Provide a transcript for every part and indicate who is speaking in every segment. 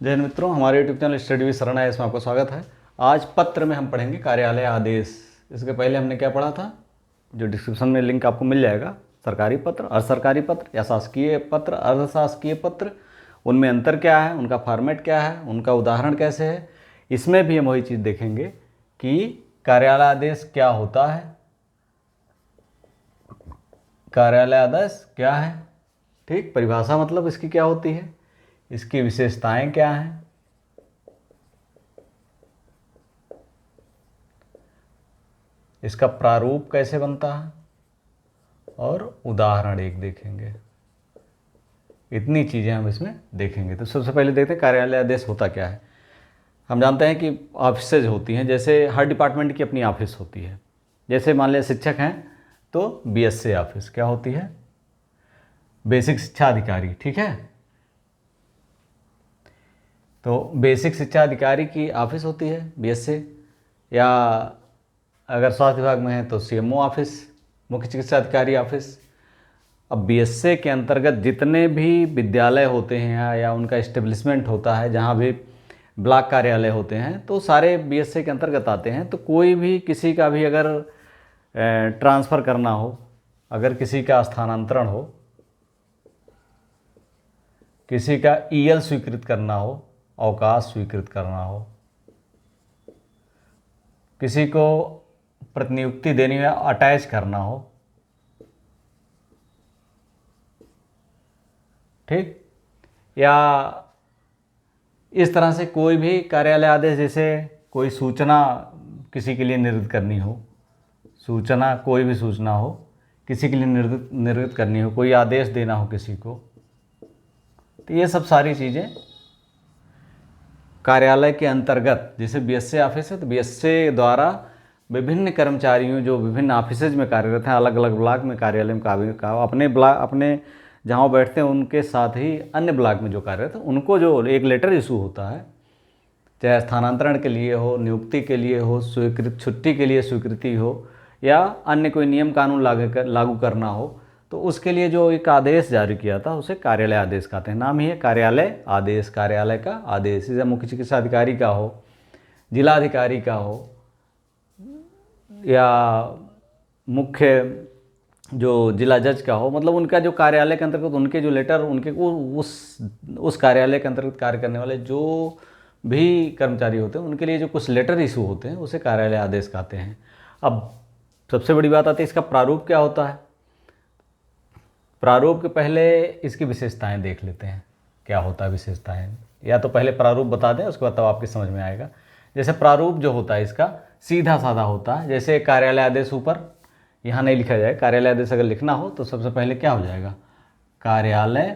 Speaker 1: जय हिंद मित्रों, हमारे यूट्यूब चैनल स्टडी विद शरण है, इसमें आपका स्वागत है। आज पत्र में हम पढ़ेंगे कार्यालय आदेश। इसके पहले हमने क्या पढ़ा था, जो डिस्क्रिप्शन में लिंक आपको मिल जाएगा, सरकारी पत्र, अर्ध सरकारी पत्र या शासकीय पत्र, अर्ध शासकीय पत्र, उनमें अंतर क्या है, उनका फॉर्मेट क्या है, उनका उदाहरण कैसे है। इसमें भी हम वही चीज़ देखेंगे कि कार्यालय आदेश क्या होता है, कार्यालय आदेश क्या है, ठीक, परिभाषा मतलब इसकी क्या होती है, इसकी विशेषताएं क्या हैं, इसका प्रारूप कैसे बनता है और उदाहरण एक देखेंगे। इतनी चीज़ें हम इसमें देखेंगे। तो सबसे पहले देखते हैं कार्यालय आदेश होता क्या है। हम जानते हैं कि ऑफिसेज होती हैं, जैसे हर डिपार्टमेंट की अपनी ऑफिस होती है। जैसे मान लिया शिक्षक हैं तो बीएसए ऑफिस क्या होती है, बेसिक शिक्षा अधिकारी, ठीक है। तो बेसिक शिक्षा अधिकारी की ऑफिस होती है बीएसए, या अगर स्वास्थ्य विभाग में है तो सीएमओ ऑफिस, मुख्य चिकित्सा अधिकारी ऑफिस। अब बीएसए के अंतर्गत जितने भी विद्यालय होते हैं या उनका इस्टेब्लिशमेंट होता है, जहाँ भी ब्लॉक कार्यालय होते हैं, तो सारे बीएसए के अंतर्गत आते हैं। तो कोई भी किसी का भी अगर ट्रांसफ़र करना हो, अगर किसी का स्थानांतरण हो, किसी का ईएल स्वीकृत करना हो, अवकाश स्वीकृत करना हो, किसी को प्रतिनियुक्ति देनी हो या अटैच करना हो, ठीक, या इस तरह से कोई भी कार्यालय आदेश, जैसे कोई सूचना किसी के लिए निर्गत करनी हो, सूचना, कोई भी सूचना हो किसी के लिए निर्गत करनी हो, कोई आदेश देना हो किसी को, तो ये सब सारी चीज़ें कार्यालय के अंतर्गत, जैसे बीएसए ऑफिस है तो बीएसए द्वारा विभिन्न कर्मचारियों जो विभिन्न ऑफिसेज में कार्यरत हैं, अलग अलग ब्लॉक में कार्यालय में अपने ब्लॉक, अपने जहाँ बैठते हैं उनके साथ ही अन्य ब्लॉक में जो कार्यरत हैं, उनको जो एक लेटर इशू होता है, चाहे स्थानांतरण के लिए हो, नियुक्ति के लिए हो, स्वीकृत छुट्टी के लिए स्वीकृति हो, या अन्य कोई नियम कानून लागू करना हो, तो उसके लिए जो एक आदेश जारी किया था उसे कार्यालय आदेश कहते हैं। नाम ही है कार्यालय आदेश, कार्यालय का आदेश। जैसे मुख्य चिकित्सा अधिकारी का हो, जिलाधिकारी का हो, या मुख्य जो जिला जज का हो, मतलब उनका जो कार्यालय के अंतर्गत उनके जो लेटर, उनके उस कार्यालय के अंतर्गत कार्य करने वाले जो भी कर्मचारी होते हैं, उनके लिए जो कुछ लेटर इशू होते हैं उसे कार्यालय आदेश कहते हैं। अब सबसे बड़ी बात आती है इसका प्रारूप क्या होता है। प्रारूप के पहले इसकी विशेषताएं देख लेते हैं, क्या होता है विशेषताएं, या तो पहले प्रारूप बता दें, उसके बाद तब आपके समझ में आएगा। जैसे प्रारूप जो होता है इसका सीधा साधा होता है। जैसे कार्यालय आदेश ऊपर यहाँ नहीं लिखा जाए, कार्यालय आदेश अगर लिखना हो तो सबसे पहले क्या हो जाएगा, कार्यालय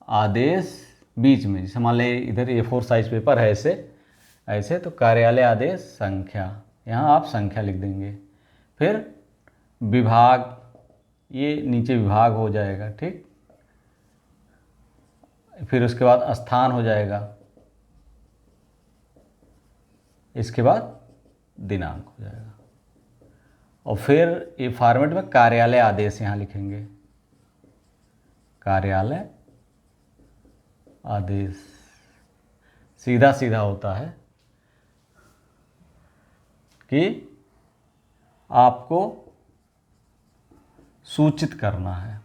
Speaker 1: आदेश बीच में, जैसे मान लें इधर A4 साइज पेपर है ऐसे ऐसे, तो कार्यालय आदेश संख्या, यहाँ आप संख्या लिख देंगे। फिर विभाग, ये नीचे विभाग हो जाएगा, ठीक। फिर उसके बाद स्थान हो जाएगा, इसके बाद दिनांक हो जाएगा, और फिर ये फॉर्मेट में कार्यालय आदेश यहाँ लिखेंगे, कार्यालय आदेश। सीधा सीधा होता है कि आपको सूचित करना है,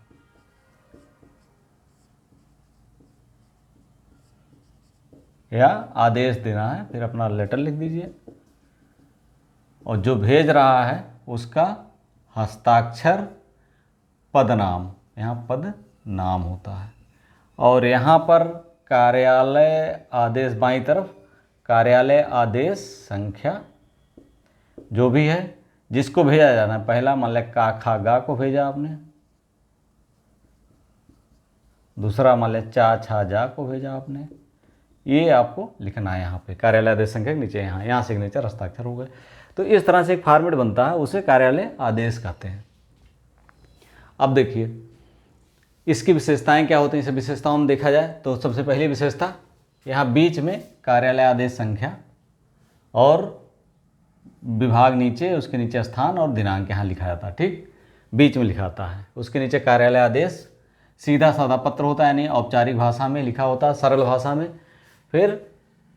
Speaker 1: या आदेश देना है, फिर अपना लेटर लिख दीजिए, और जो भेज रहा है उसका हस्ताक्षर पदनाम, यहाँ पद नाम होता है, और यहाँ पर कार्यालय आदेश बाईं तरफ कार्यालय आदेश संख्या जो भी है जिसको भेजा जाना है। पहला मान लें का खा गा को भेजा आपने, दूसरा मान लें चा छा जा को भेजा आपने, ये आपको लिखना है यहाँ पे कार्यालय आदेश संख्या के नीचे, यहाँ सिग्नेचर हस्ताक्षर हो गए। तो इस तरह से एक फॉर्मेट बनता है, उसे कार्यालय आदेश कहते हैं। अब देखिए इसकी विशेषताएं क्या होती हैं। इसे विशेषताओं में देखा जाए तो सबसे पहली विशेषता, यहाँ बीच में कार्यालय आदेश संख्या और विभाग नीचे, उसके नीचे स्थान और दिनांक यहाँ लिखा जाता है, ठीक, बीच में लिखा आता है। उसके नीचे कार्यालय आदेश सीधा साधा पत्र होता है, यानी औपचारिक भाषा में लिखा होता है, सरल भाषा में। फिर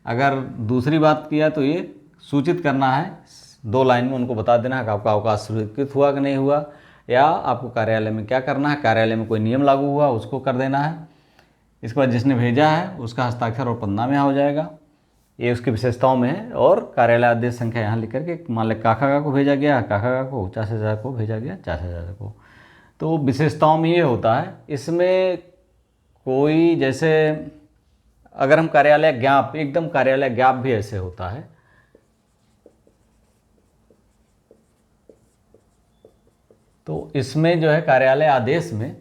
Speaker 1: अगर दूसरी बात किया तो ये सूचित करना है, 2 लाइन में उनको बता देना है कि आपका अवकाश स्वीकृत हुआ कि नहीं हुआ, या आपको कार्यालय में क्या करना है, कार्यालय में कोई नियम लागू हुआ उसको कर देना है। इसके बाद जिसने भेजा है उसका हस्ताक्षर और पन्ना में हो जाएगा, ये उसकी विशेषताओं में है। और कार्यालय आदेश संख्या यहाँ लिख करके, मान लें काका को भेजा गया काका को, चाचा को भेजा गया चाचा को। तो विशेषताओं में ये होता है, इसमें कोई जैसे अगर हम कार्यालय ज्ञाप, एकदम कार्यालय ज्ञाप भी ऐसे होता है, तो इसमें जो है कार्यालय आदेश में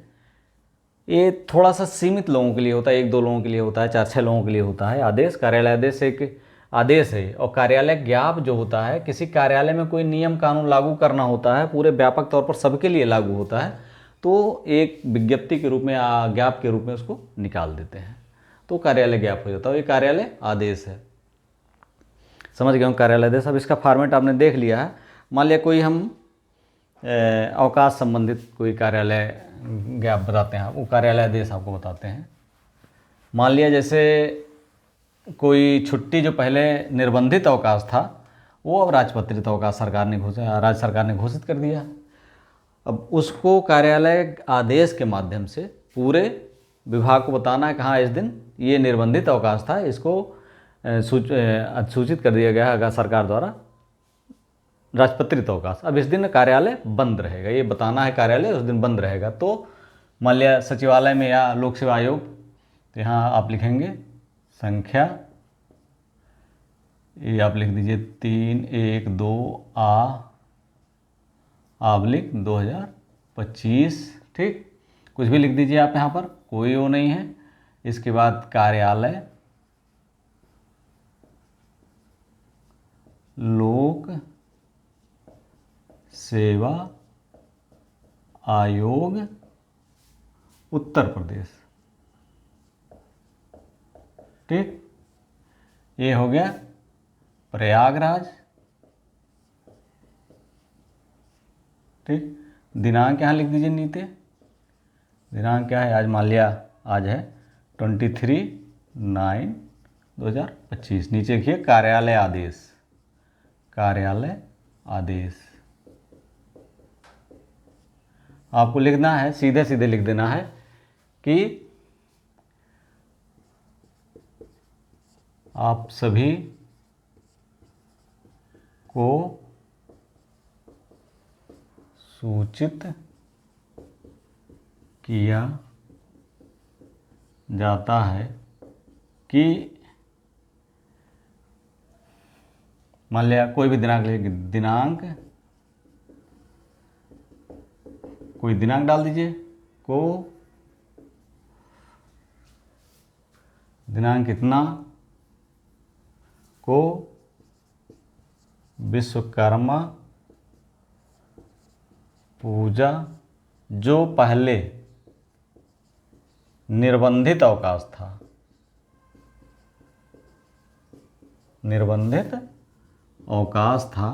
Speaker 1: ये थोड़ा सा सीमित लोगों के लिए होता है, 1-2 लोगों के लिए होता है, 4-6 लोगों के लिए होता है आदेश। कार्यालय आदेश एक आदेश है। और कार्यालय ज्ञाप जो होता है, किसी कार्यालय में कोई नियम कानून लागू करना होता है, पूरे व्यापक तौर पर सबके लिए लागू होता है, तो एक विज्ञप्ति के रूप में, ज्ञाप के रूप में उसको निकाल देते हैं, तो कार्यालय ज्ञाप हो जाता है। ये कार्यालय आदेश है। समझ गए हम कार्यालय आदेश। अब इसका फॉर्मेट आपने देख लिया है। मान लिया कोई हम अवकाश संबंधित कोई कार्यालय ज्ञाप बताते हैं, वो कार्यालय आदेश आपको बताते हैं। मान लिया जैसे कोई छुट्टी जो पहले निर्बंधित अवकाश था, वो अब राजपत्रित अवकाश राज्य सरकार ने घोषित कर दिया। अब उसको कार्यालय आदेश के माध्यम से पूरे विभाग को बताना है कि हाँ, इस दिन ये निर्बंधित अवकाश था, इसको सूचित कर दिया गया है सरकार द्वारा, राजपत्रित अवकाश। अब इस दिन कार्यालय बंद रहेगा, ये बताना है कार्यालय उस दिन बंद रहेगा। तो मान लिया सचिवालय में या लोक सेवा आयोग, तो यहाँ आप लिखेंगे संख्या, ये आप लिख दीजिए 312/2025, ठीक, कुछ भी लिख दीजिए आप, यहाँ पर कोई वो नहीं है। इसके बाद कार्यालय लोक सेवा आयोग उत्तर प्रदेश, ठीक, ये हो गया प्रयागराज, ठीक। दिनांक यहाँ लिख दीजिए नीचे, दिनांक क्या है आज, मान लिया आज है 23/9/2025। नीचे लिखिए कार्यालय आदेश, कार्यालय आदेश। आपको लिखना है, सीधे सीधे लिख देना है कि आप सभी को सूचित किया जाता है कि, मान लिया कोई भी दिनांक लिखिए, दिनांक, कोई दिनांक डाल दीजिए, को दिनांक कितना को विश्वकर्मा पूजा जो पहले निर्बंधित अवकाश था, निर्बंधित अवकाश था,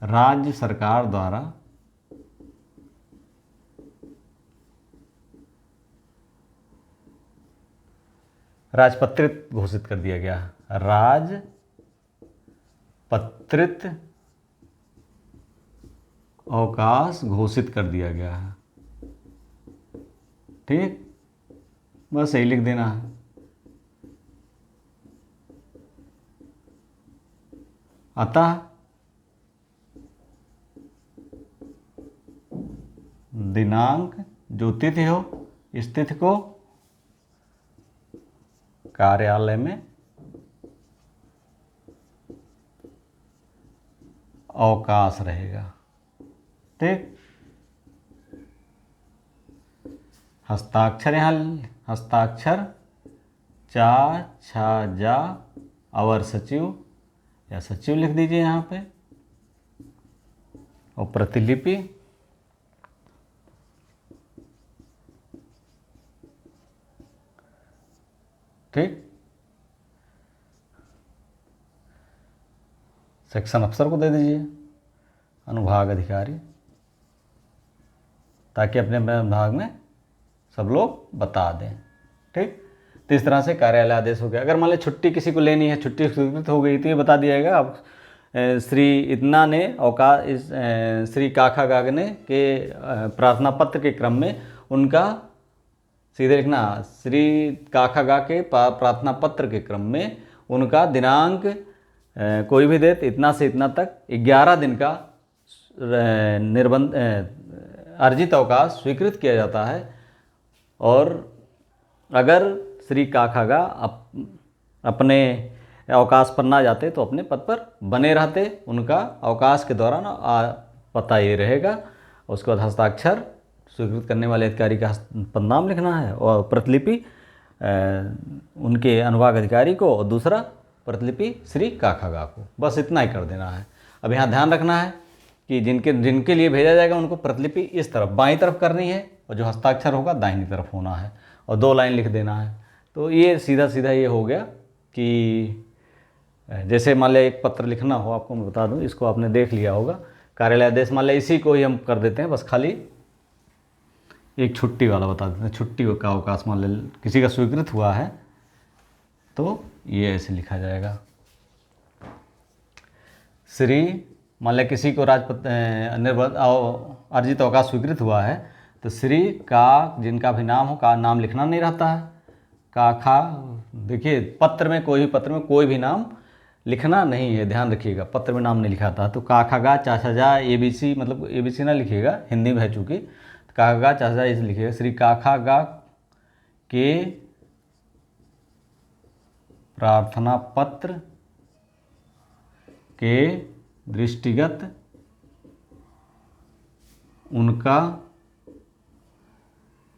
Speaker 1: राज्य सरकार द्वारा राजपत्रित घोषित कर दिया गया, राजपत्रित अवकाश घोषित कर दिया गया है, ठीक, बस यही लिख देना है। अतः दिनांक जो तिथि हो, इस तिथि को कार्यालय में अवकाश रहेगा, ठीक। हस्ताक्षर यहाँ, हस्ताक्षर चा छा जा अवर सचिव या सचिव लिख दीजिए यहाँ पे, और प्रतिलिपि ठीक सेक्शन अफसर को दे दीजिए, अनुभाग अधिकारी, ताकि अपने विभाग में सब लोग बता दें, ठीक। तो इस तरह से कार्यालय आदेश हो गया। अगर मान लीजिए छुट्टी किसी को लेनी है, छुट्टी स्वीकृत हो गई तो ये बता दिया जाएगा अब श्री इतना ने अवकाश श्री काका गाग ने के प्रार्थना पत्र के क्रम में उनका, सीधे लिखना, श्री काका गा के प्रार्थना पत्र के क्रम में उनका दिनांक कोई भी डेट इतना से इतना तक 11 दिन का निर्बंध अर्जित अवकाश स्वीकृत किया जाता है। और अगर श्री काखागा अपने अवकाश पर ना जाते तो अपने पद पर बने रहते, उनका अवकाश के दौरान पता ये रहेगा। उसके बाद हस्ताक्षर स्वीकृत करने वाले अधिकारी का पदनाम लिखना है और प्रतिलिपि उनके अनुभाग अधिकारी को और दूसरा प्रतिलिपि श्री काखागा को, बस इतना ही कर देना है। अब यहाँ ध्यान रखना है कि जिनके लिए भेजा जाएगा उनको प्रतिलिपि इस तरफ बाईं तरफ करनी है और जो हस्ताक्षर होगा दाहिनी तरफ होना है और 2 लाइन लिख देना है। तो ये सीधा सीधा ये हो गया कि जैसे मान लिया एक पत्र लिखना हो, आपको मैं बता दूं, इसको आपने देख लिया होगा, कार्यालय आदेश मान लिया इसी को ही हम कर देते हैं, बस खाली एक छुट्टी वाला बता देते हैं। छुट्टी का अवकाश मान लिया किसी का स्वीकृत हुआ है तो ये ऐसे लिखा जाएगा, श्री मान लिया किसी को निर्बंध अर्जित अवकाश स्वीकृत हुआ है तो श्री का, जिनका भी नाम हो, का नाम लिखना नहीं रहता है, काखा, देखिए पत्र में कोई भी नाम लिखना नहीं है, ध्यान रखिएगा, पत्र में नाम नहीं लिखा था। तो काखागा चाचाजा ABC, मतलब ABC ना लिखिएगा, हिंदी में है चूँकि, काखागा चाचाजा इसे लिखिएगा, श्री काखागा के प्रार्थना पत्र के दृष्टिगत उनका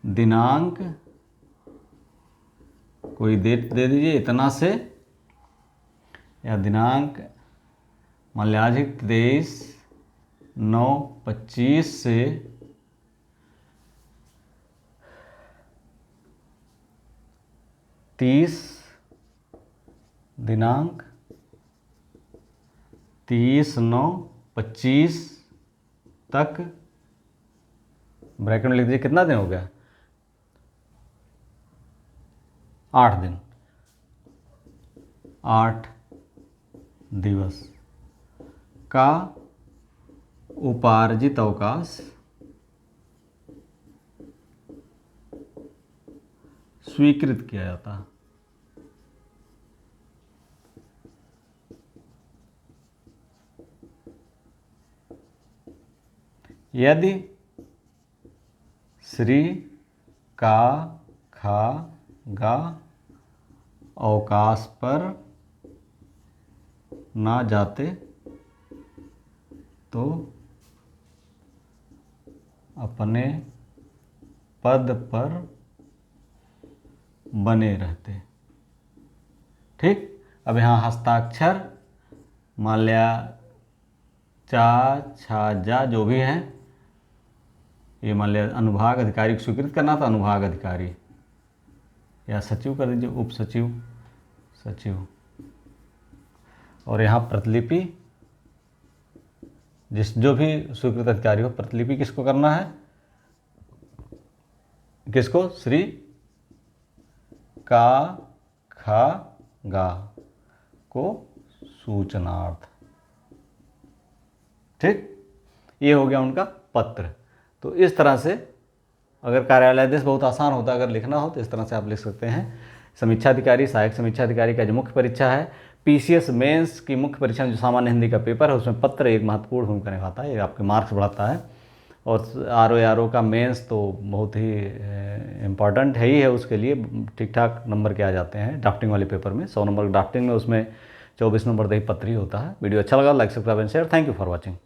Speaker 1: दिनांक कोई डेट दे दीजिए इतना से, या दिनांक मान लिया आज 23/9/25 से 30 दिनांक 30/9/25 तक, ब्रैकेट में लिख दीजिए कितना दिन हो गया, 8 दिन, 8 दिवस का उपार्जित अवकाश स्वीकृत किया जाता है। यदि श्री काखागा अवकाश पर ना जाते तो अपने पद पर बने रहते। ठीक, अब यहाँ हस्ताक्षर मान लिया चा छा जा जो भी हैं, ये मान लिया अनुभाग अधिकारी को स्वीकृत करना था, अनुभाग अधिकारी या सचिव कर दीजिए, उप सचिव, सचिव, और यहाँ प्रतिलिपि जो भी स्वीकृत अधिकारी हो, प्रतिलिपि किसको करना है, किसको, श्री काखागा को सूचनार्थ। ठीक, ये हो गया उनका पत्र। तो इस तरह से अगर कार्यालय आदेश बहुत आसान होता है, अगर लिखना हो तो इस तरह से आप लिख सकते हैं। समीक्षा अधिकारी, सहायक समीक्षा अधिकारी का जो मुख्य परीक्षा है, PCS मेंस की मुख्य परीक्षा में जो सामान्य हिंदी का पेपर है उसमें पत्र एक महत्वपूर्ण भूमिका निभाता है, ये आपके मार्क्स बढ़ाता है। और RO का मेंस तो बहुत ही इम्पॉर्टेंट है ही है, उसके लिए ठीक ठाक नंबर के आ जाते हैं ड्राफ्टिंग वाले पेपर में, 100 नंबर ड्राफ्टिंग में, उसमें 24 नंबर दही पत्र ही होता है। वीडियो अच्छा लगा, like subscribe and share. Thank you for watching.